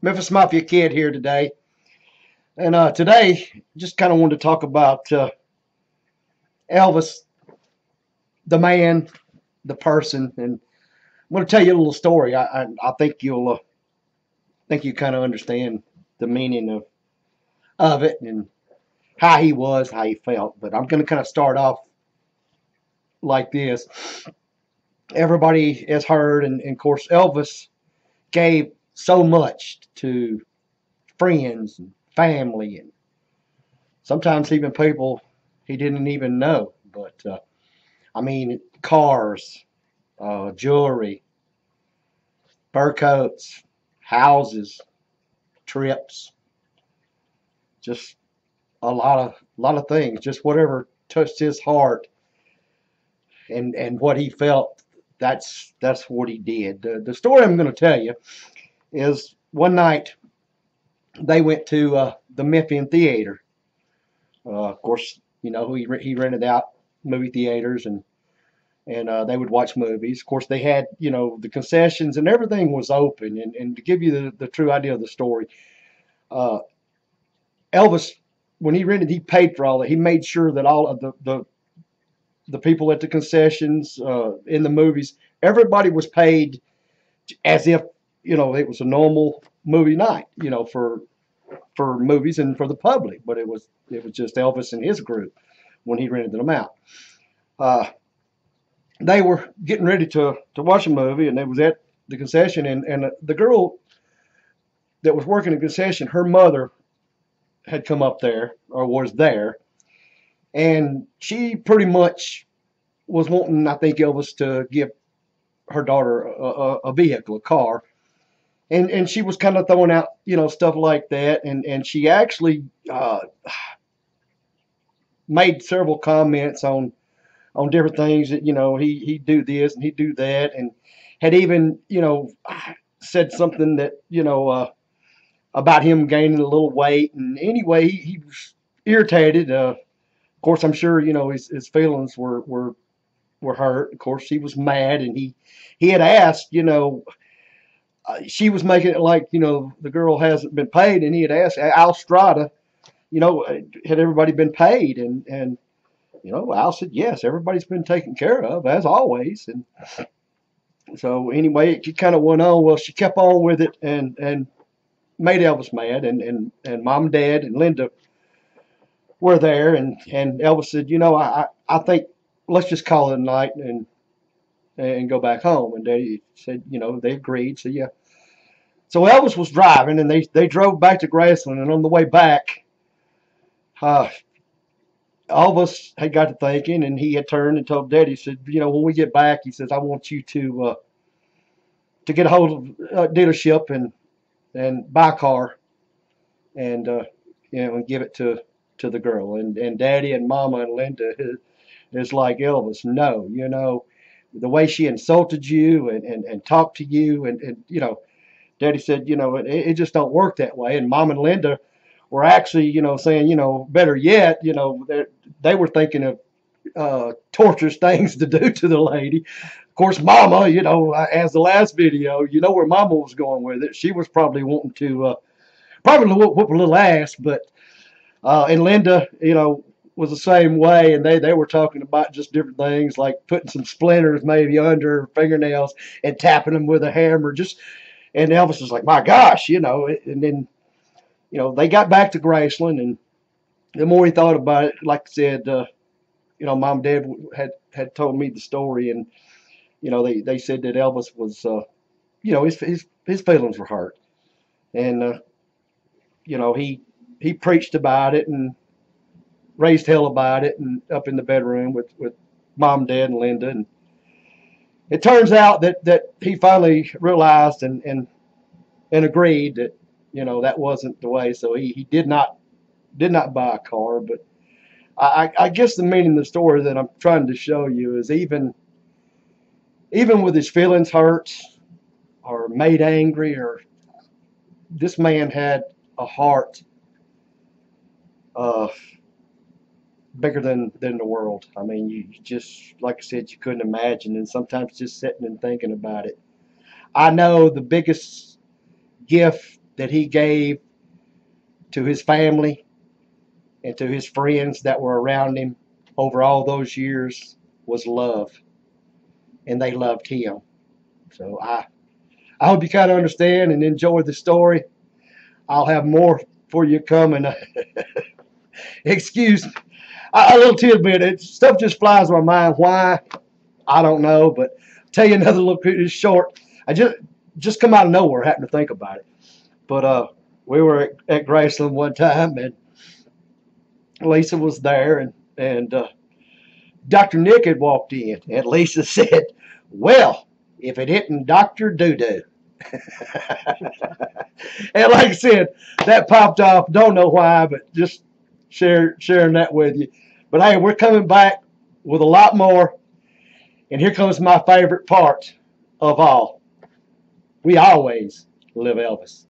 Memphis Mafia Kid here today. And today, just kind of wanted to talk about Elvis, the man, the person. And I'm going to tell you a little story. I think you kind of understand the meaning of it and how he was, how he felt. But I'm going to kind of start off like this. Everybody has heard, and of course, Elvis gave so much to friends and family and sometimes even people he didn't even know. But I mean, cars, jewelry, fur coats, houses, trips, just a lot of things. Just whatever touched his heart and what he felt. That's what he did. The story I'm going to tell you is one night they went to the Memphian theater. Of course, he rented out movie theaters and they would watch movies. Of course, they had the concessions and everything was open. And to give you the true idea of the story, uh, Elvis, when he rented, he paid for all that. He made sure that all of the people at the concessions in the movies, everybody was paid as if it was a normal movie night. For movies and for the public, but it was just Elvis and his group when he rented them out. Uh, they were getting ready to watch a movie, and they was at the concession, and the girl that was working the concession, her mother had come up there or was there, and she pretty much was wanting, I think, Elvis to give her daughter a vehicle, a car, and she was kind of throwing out stuff like that, and she actually made several comments on different things that he'd do this and he'd do that, and had even said something that about him gaining a little weight, and anyway he was irritated. Of course, I'm sure his feelings were hurt. Of course, he was mad, and he had asked, she was making it like the girl hasn't been paid, and he had asked Al Strada, had everybody been paid, and Al said yes, everybody's been taken care of as always. And so anyway, it kind of went on. Well, she kept on with it and made Elvis mad, and mom and dad and Linda were there, and Elvis said, I think let's just call it a night and go back home. And they said, they agreed. So yeah. So Elvis was driving, and they drove back to Graceland, and on the way back, uh, Elvis had got to thinking, and he had turned and told Daddy, he said, when we get back, he says, I want you to get a hold of a dealership and buy a car and and give it to the girl. And Daddy and Mama and Linda is like, Elvis, no, the way she insulted you and talked to you, and Daddy said, it just don't work that way. And Mom and Linda were actually, saying, better yet, they were thinking of torturous things to do to the lady. Of course, Mama, as the last video, where Mama was going with it. She was probably wanting to probably whoop a little ass, but and Linda, was the same way, and they were talking about just different things like putting some splinters maybe under her fingernails and tapping them with a hammer. And Elvis was like, my gosh, and then they got back to Graceland, and the more he thought about it, like I said, Mom and Dad had told me the story, and they said that Elvis was, his feelings were hurt, and he preached about it and raised hell about it, and up in the bedroom with Mom, Dad, and Linda, and it turns out that he finally realized and agreed that that wasn't the way, so he did not buy a car. But I guess the meaning of the story that I'm trying to show you is even with his feelings hurt or made angry, or this man had a heart uh, bigger than the world. I mean, you just, like I said, you couldn't imagine. And sometimes just sitting and thinking about it, I know the biggest gift that he gave to his family and to his friends that were around him over all those years was love, and they loved him. So I hope you kind of understand and enjoy the story. I'll have more for you coming. Excuse me. A little tidbit. Stuff just flies in my mind. Why? I don't know. But I'll tell you another little short. I just come out of nowhere. Happened to think about it. But we were at Graceland one time, and Lisa was there, and Dr. Nick had walked in, and Lisa said, "Well, if it isn't Dr. Doo-Doo." And like I said, that popped off. Don't know why, but just sharing that with you. But hey, we're coming back with a lot more. And here comes my favorite part of all. We always live Elvis.